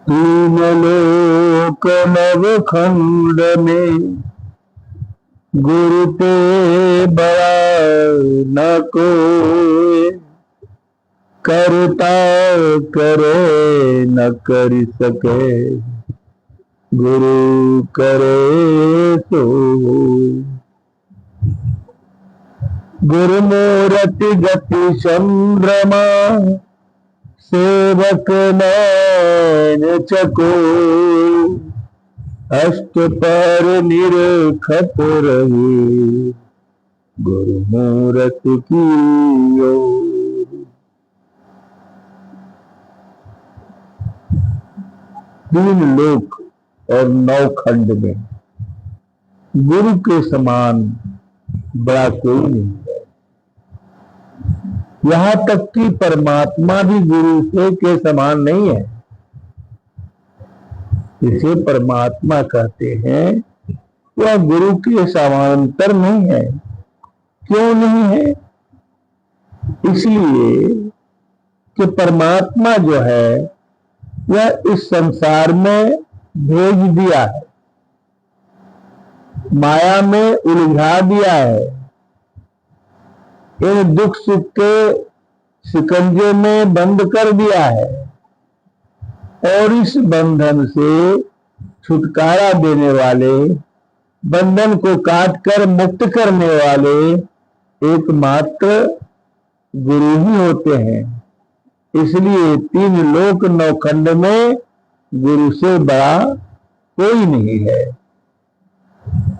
तीन लोक नवखंड में गुरु ते बड़ा न कोई, करता करे न कर सके, गुरु करे सो। गुरु मूरति गति चंद्रमा, सेवक नैन चकोर, अष्ट पर निरखत रहे, गुरु मूरति की ओर। तीन लोक और नौ खंड में गुरु के समान बड़ा कोई नहीं है। यहां तक कि परमात्मा भी गुरु से के समान नहीं है। इसे परमात्मा कहते हैं, वह गुरु के समानांतर नहीं है। क्यों नहीं है? इसलिए कि परमात्मा जो है वह इस संसार में भेज दिया है, माया में उलझा दिया है, इन दुख सुख के शिकंजे में बंद कर दिया है और इस बंधन से छुटकारा देने वाले, बंधन को काट कर मुक्त करने वाले एकमात्र गुरु ही होते हैं। इसलिए तीन लोक नौ खंड में गुरु से बड़ा कोई नहीं है।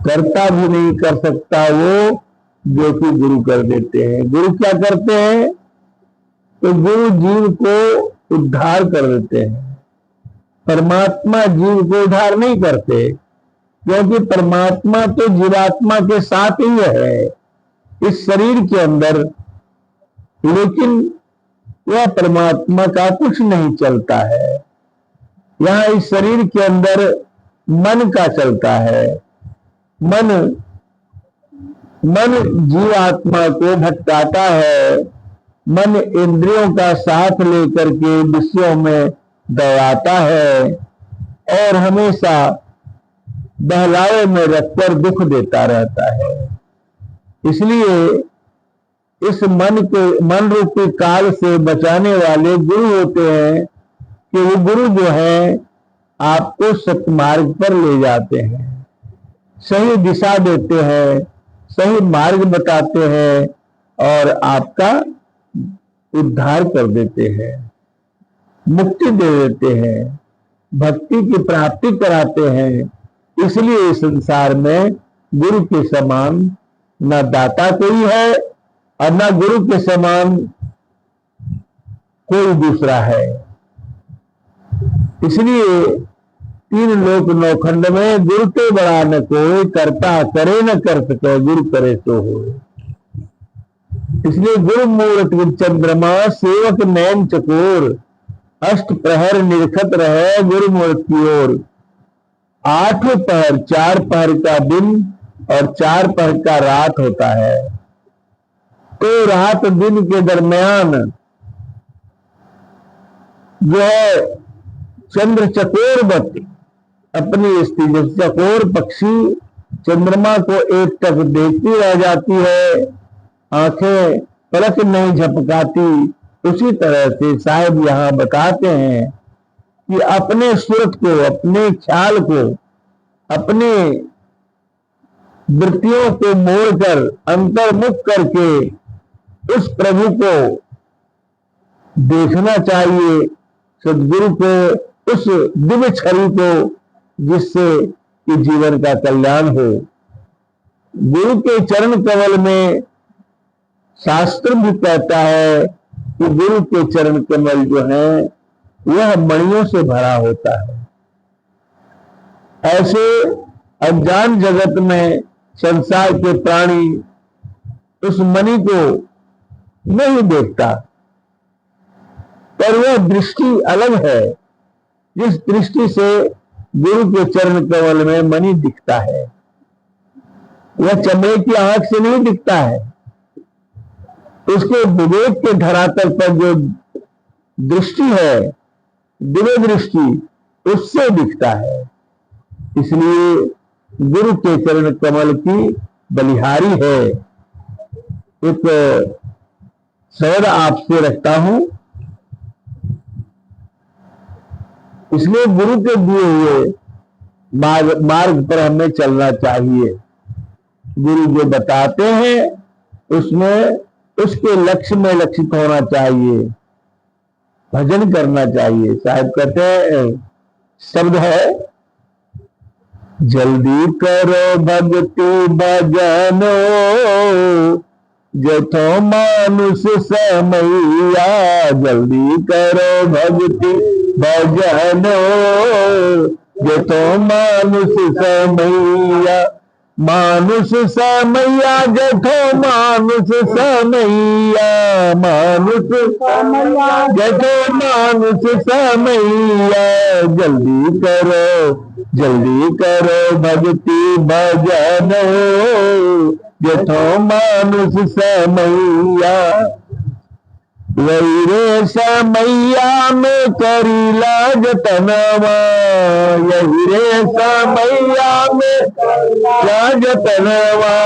करता भी नहीं कर सकता वो जो कि गुरु कर देते हैं। गुरु क्या करते हैं? तो गुरु जीव को उद्धार कर देते हैं। परमात्मा जीव को उद्धार नहीं करते, क्योंकि परमात्मा तो जीवात्मा के साथ ही है इस शरीर के अंदर, लेकिन वह परमात्मा का कुछ नहीं चलता है। यहाँ इस शरीर के अंदर मन का चलता है। मन जीवात्मा को भटकाता है। मन इंद्रियों का साथ लेकर के विषयों में दौड़ाता है और हमेशा बहलावे में रखकर दुख देता रहता है। इसलिए इस मन रूपी काल से बचाने वाले गुरु होते हैं कि वो गुरु जो है आपको सत्मार्ग पर ले जाते हैं, सही दिशा देते हैं, सही मार्ग बताते हैं और आपका उद्धार कर देते हैं, मुक्ति दे देते हैं, भक्ति की प्राप्ति कराते हैं। इसलिए इस संसार में गुरु के समान न दाता कोई है और न गुरु के समान कोई दूसरा है। इसलिए तीन लोक नौ खंड में गुरु के बड़ा न कोई, करता करे न कर सके, गुरु करे तो हो। इसलिए गुरु मूरति चंद्रमा, सेवक नैन चकोर, अष्ट प्रहर निरखत रहे, गुरु मूरत की ओर। 8 पहर, 4 पहर का दिन और 4 पहर का रात होता है। तो रात दिन के दरमियान जो है चंद्र चकोरवत अपनी स्थिति, चकोर पक्षी चंद्रमा को एकटक देखती रह जाती है, आंखें पलक नहीं झपकाती। उसी तरह से साहब यहाँ बताते हैं कि अपने सूरत को, अपने ख्याल को, अपने वृत्तियों को मोड़कर अंतर्मुख करके उस प्रभु को देखना चाहिए, सदगुरु को, उस दिव्य छवि को, जिससे कि जीवन का कल्याण हो। गुरु के चरण कमल में शास्त्र भी कहता है कि गुरु के चरण कमल जो है वह मणियों से भरा होता है। ऐसे अज्ञान जगत में संसार के प्राणी उस मणि को नहीं देखता, पर वह दृष्टि अलग है जिस दृष्टि से गुरु के चरण कमल में मणि दिखता है। वह चमड़े की आंख से नहीं दिखता है, उसके विवेक के धरातल पर जो दृष्टि है, दिव्य दृष्टि, उससे दिखता है। इसलिए गुरु के चरण कमल की बलिहारी है। एक शब्द आपसे रखता हूं, इसलिए गुरु के दिए हुए मार्ग पर हमें चलना चाहिए। गुरु जो बताते हैं उसमें उसके लक्ष्य में लक्षित होना चाहिए, भजन करना चाहिए। साहब कहते हैं, शब्द है, जल्दी करो भक्ति भजनो जथो मानुष समैया। जल्दी करो भक्ति भजनो जथो मानुष समैया। मानुष समैया जथो मानुष समैया। मानुष जथो मानुष समैया। जल्दी करो भक्ति भजन जथो मानुष समैया। वही रे समैया में करीला जतनवा। यही रे समैया में करीला जतनवा।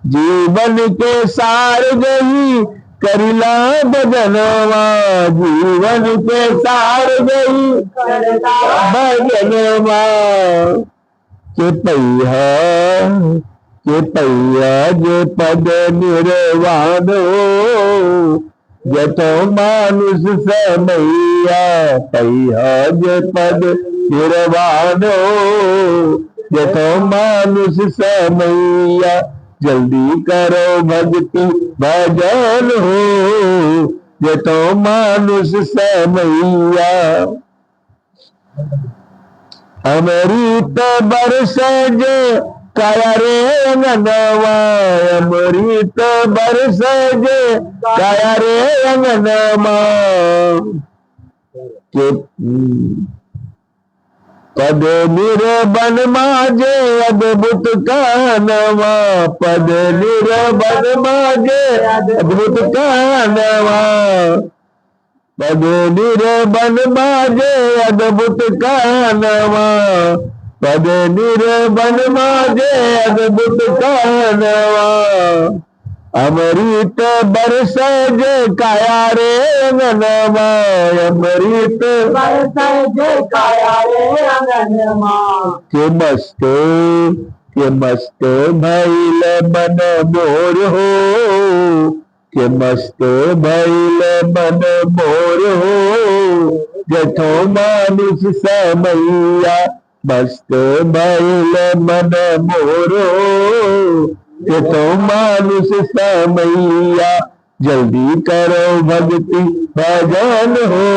जीवन के सार गई करीला भजनवा। जीवन के सार गई भजनवा। के पहिया जे पद निर्वाण जथो मानुष समैया। पहिया जे पद निर्वाण जथो मानुष समैया। जल्दी करो भक्ति भजन हो जथो मानुष समैया। अमृत बरस जे काया रे अंगनवा। अमृत बरस जे काया रे अंगनवा। के पद निर्बन माजे अद्भुत कानवा। पद निर्बन माजे अद्भुत कानवा। पद निर्बन माजे अद्भुत कानवा। पद निर्बन माजे अद्भुत कानवा। अमृत बरस जे काया रे अंगनवा। अमृत बरस जे काया रे अंगनवा। के मस्त भइल मन मोर हो। के मस्त भइल मन मोर हो जथो मानुष समैया। मस्त भइल मन मोर हो जथो मानुष समैया। जल्दी करो भक्ति भजन हो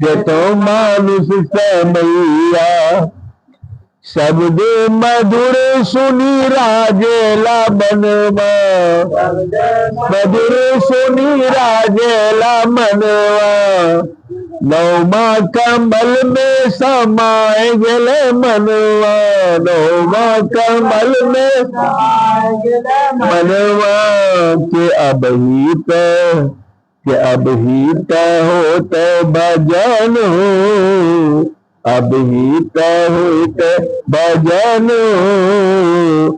जथो मानुष समैया। शब्द मधुर सुनी राजेला मनवा। मधुर सुनी राजेला मनवा। नौमा कमल में समाए गेले मनवा। नौमा कमल में समाए गेले मनवा। के अबहित होत भजन हो। अबहित होत भजन हो।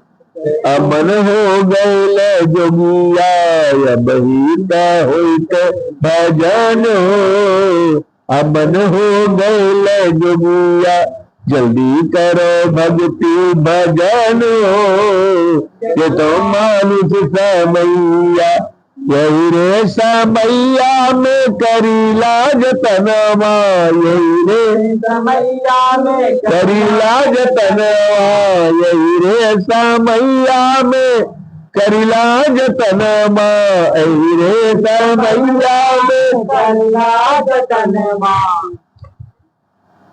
अमन हो गैल जोगिया। अबहित होत भजन हो। अमन हो गैल जोगिया। जल्दी करो भक्ति भजन हो जथो मानुष समैया। यही रे समैया में करीला जतनवा। यही रे समैया में करीला जतनवा। यही रे समैया में करीला जतनवा। यही रे समैया में करीला जतनवा।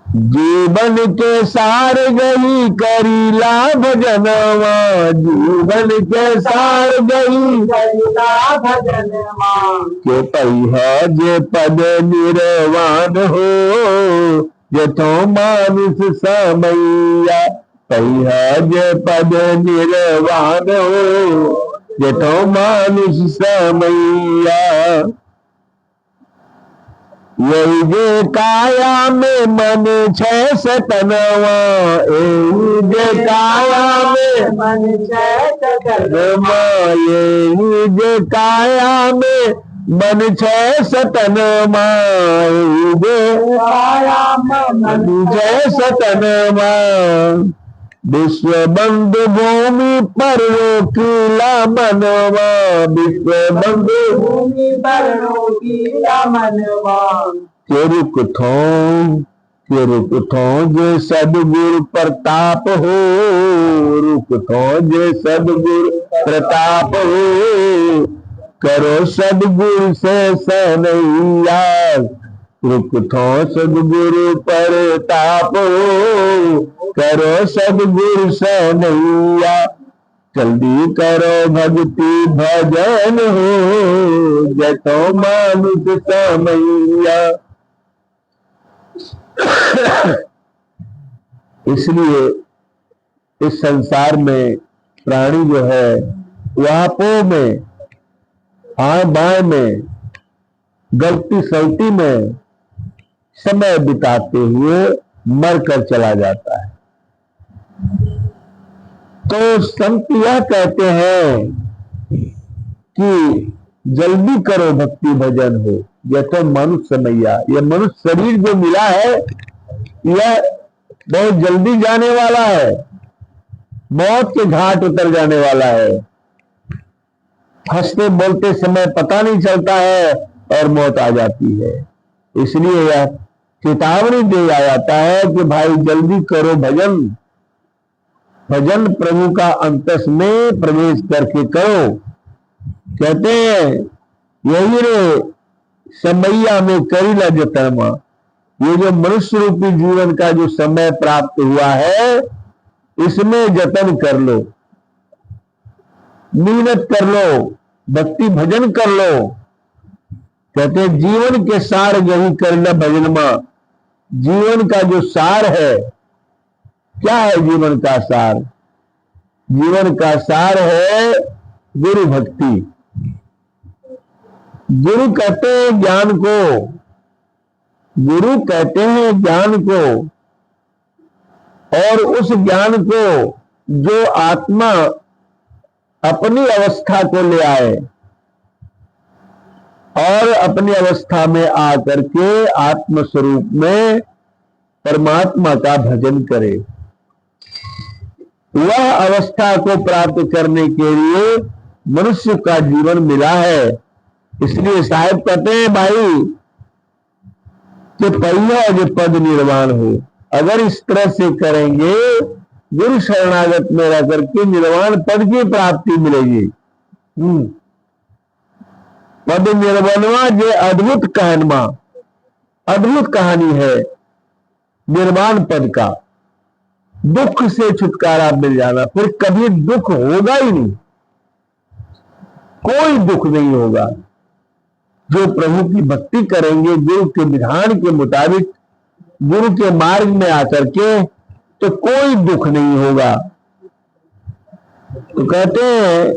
जीवन के सार गई करीला भजनवा। जीवन के सार गई करीला भजनवा। के पहिया जे पद निर्वाण हो जथो मानुष समैया। पहिया जे पद निर्वाण हो जथो मानुष समैया। यही जे काया में मन छह सतनवा, यही जे काया में मन छह सतनवा, यही जे काया में मन छह सतनवा, यही जे काया में मन छह सतनवा। विश्व बंधु भूमि पर रोकीला मनवा, विश्व बंधु भूमि पर रोकीला मनवा। के रुक थो जे सदगुरु प्रताप हो, रुक थो जे सदगुरु प्रताप हो, करो सदगुरु से सनैया, रुक थो सदगुरु प्रताप हो, करो सदगुरु सनैया। जल्दी करो भक्ति भजन हो, जतो मानुष समैया। इसलिए इस संसार में प्राणी जो है वहां पो में, आए बाएं में, गलती सलती में समय बिताते हुए मरकर चला जाता है। तो संत यह कहते हैं कि जल्दी करो भक्ति भजन हो, यह तो मनुष्य समैया। यह मनुष्य शरीर जो मिला है यह बहुत जल्दी जाने वाला है, मौत के घाट उतर जाने वाला है। हंसते बोलते समय पता नहीं चलता है और मौत आ जाती है। इसलिए यह चेतावनी दिया जाता है कि भाई जल्दी करो भजन, भजन प्रभु का अंतस में प्रवेश करके करो। कहते हैं यही रे समैया में करीला जतनमा, ये जो मनुष्य रूपी जीवन का जो समय प्राप्त हुआ है इसमें जतन कर लो, मेहनत कर लो, भक्ति भजन कर लो। कहते हैं जीवन के सार यही करीला भजन मां। जीवन का जो सार है, क्या है जीवन का सार? जीवन का सार है गुरु भक्ति। गुरु कहते हैं ज्ञान को, गुरु कहते हैं ज्ञान को, और उस ज्ञान को जो आत्मा अपनी अवस्था को ले आए और अपनी अवस्था में आकर के आत्म स्वरूप में परमात्मा का भजन करे, वह अवस्था को प्राप्त करने के लिए मनुष्य का जीवन मिला है। इसलिए साहिब कहते हैं भाई कि पहिया जो पद निर्वाण हो, अगर इस तरह से करेंगे गुरु शरणागत में रह करके निर्वाण पद की प्राप्ति मिलेगी। पद निर्वाणवा जो अद्भुत कहनमा, अद्भुत कहानी है निर्वाण पद का। दुख से छुटकारा मिल जाना, फिर कभी दुख होगा ही नहीं, कोई दुख नहीं होगा। जो प्रभु की भक्ति करेंगे गुरु के विधान के मुताबिक, गुरु के मार्ग में आकर के, तो कोई दुख नहीं होगा। तो कहते हैं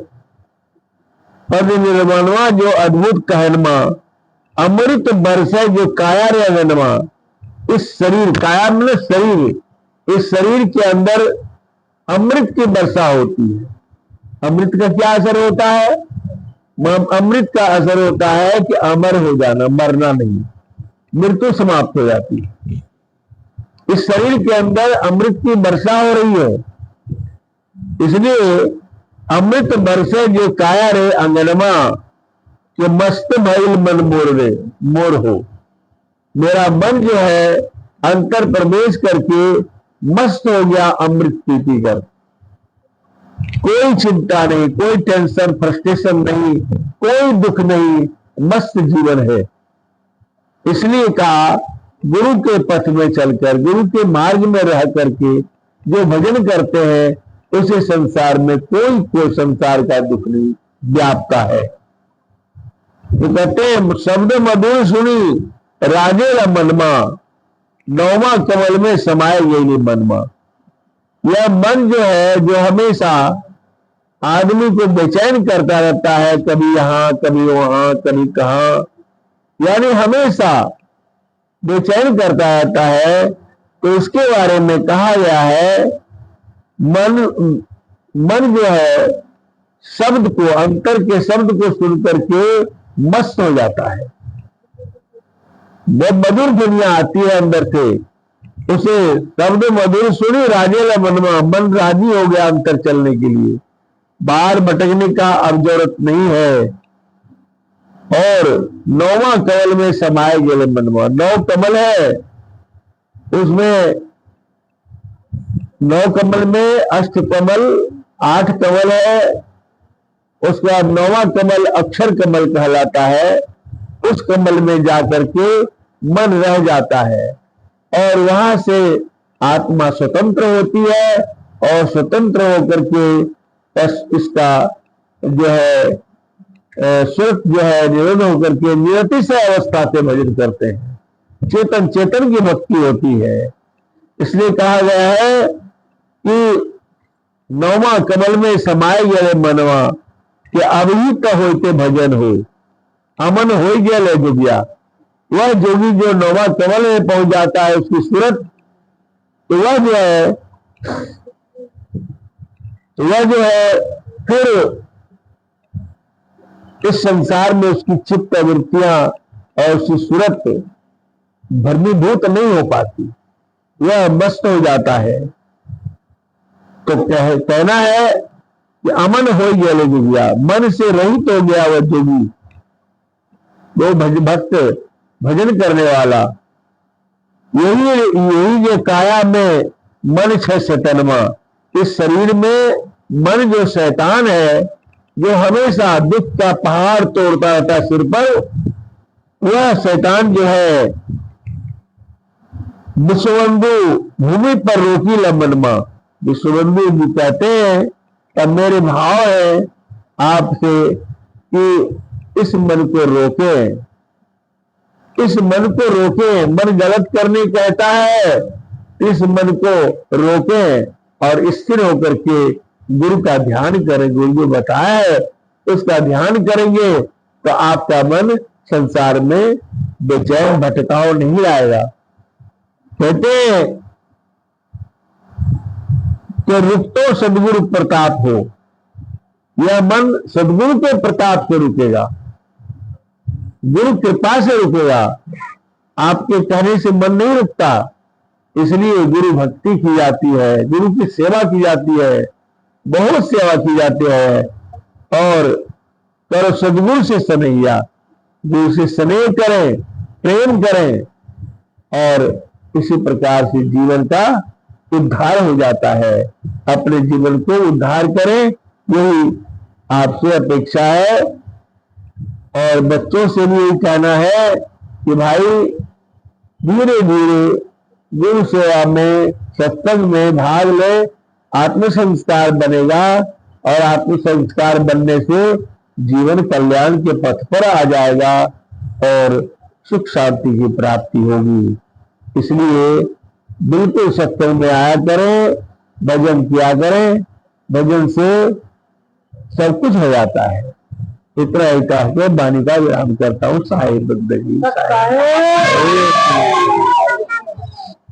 पद निर्वाणवा जो अद्भुत कहनमा, अमृत बरसे जो काया रे अंगनमा। इस शरीर, काया मतलब शरीर, इस शरीर के अंदर अमृत की वर्षा होती है। अमृत का क्या असर होता है? अमृत का असर होता है कि अमर हो जाना, मरना नहीं, मृत्यु समाप्त हो जाती है। इस शरीर के अंदर अमृत की वर्षा हो रही है, इसलिए अमृत बरसे जो काया रे अंगनमा, कि मस्त भइल मन मोर रे मोर हो। मेरा मन जो है अंतर प्रवेश करके मस्त हो गया अमृत पी कर। कोई चिंता नहीं, कोई टेंशन फ्रस्ट्रेशन नहीं, कोई दुख नहीं, मस्त जीवन है। इसलिए कहा गुरु के पथ में चलकर, गुरु के मार्ग में रह करके जो भजन करते हैं उसे संसार में कोई संसार का दुख नहीं व्यापता है। तो कहते हैं शब्द मधुर सुनी राजेला मनमा, नौमा कमल में समाये यही मनमा। यह मन जो है जो हमेशा आदमी को बेचैन करता रहता है, कभी यहां कभी वहां कभी कहां, यानी हमेशा बेचैन करता रहता है, तो इसके बारे में कहा गया है मन जो है शब्द को, अंतर के शब्द को सुन करके मस्त हो जाता है। जब मधुर दुनिया आती है अंदर से, उसे शब्द मधुर सुनी राजेला मनवा, मन राजी हो गया अंतर चलने के लिए, बाहर भटकने का अब जरूरत नहीं है। और 9वां कमल में समाये गेले मनवा, 9 कमल है, उसमें 9 कमल में अष्ट कमल 8 कमल है, उसके बाद 9वां कमल अक्षर कमल कहलाता है। उस कमल में जाकर के मन रह जाता है और वहां से आत्मा स्वतंत्र होती है, और स्वतंत्र होकर के इसका जो है सुरत जो है निरोध होकर के निरति से अवस्था से भजन करते हैं। चेतन चेतन की भक्ति होती है। इसलिए कहा गया है कि 9वां कमल में समाये गए मनवा, कि अभी तो होते भजन हो, अमन हो गए जोगिया। वह जोगी जो 9वां कमल में पहुंच जाता है, उसकी सूरत, तो वह जो है फिर इस संसार में उसकी चित्त वृत्तियां और उसकी सूरत भरणीभूत नहीं हो पाती, वह मस्त हो जाता है। तो कहना है कि अमन हो गया जोगिया, मन से रहित हो गया वह जोगी, वो भक्त भजन करने वाला। यही जो काया में मन छह शैतानमा, इस शरीर में मन जो शैतान है, जो हमेशा दुख का पहाड़ तोड़ता रहता है सिर पर, वह शैतान जो है विश्वबंधु भूमि पर रोकी लमनमा। विश्वबंधु जी कहते हैं, तब मेरे भाव है आपसे कि इस मन को रोकें, इस मन को रोकें। मन गलत करने कहता है, इस मन को रोकें और स्थिर होकर के गुरु का ध्यान करें। गुरु जो बताया है उसका ध्यान करेंगे तो आपका मन संसार में बेचैन भटकाव नहीं आएगा। कहते हैं कि रुकतो सदगुरु प्रताप हो, यह मन सदगुरु के प्रताप से रुकेगा, गुरु कृपा से रुकेगा। आपके कहने से मन नहीं रुकता, इसलिए गुरु भक्ति की जाती है, गुरु की सेवा की जाती है, बहुत सेवा की जाती है। और करो सदगुरु से स्नेहिया, गुरु से स्नेह करें, प्रेम करें, और इसी प्रकार से जीवन का उद्धार हो जाता है। अपने जीवन को उद्धार करें, यही आपसे अपेक्षा है। और बच्चों से भी यही कहना है कि भाई धीरे धीरे गुरु सेवा में, सत्संग में भाग ले, आत्म संस्कार बनेगा, और आत्म संस्कार बनने से जीवन कल्याण के पथ पर आ जाएगा और सुख शांति की प्राप्ति होगी। इसलिए बिल्कुल सत्संग में आया करें, भजन किया करें, भजन से सब कुछ हो जाता है। इतना ही कह के वाणी का विराम करता हूँ। साहिब बंदगी।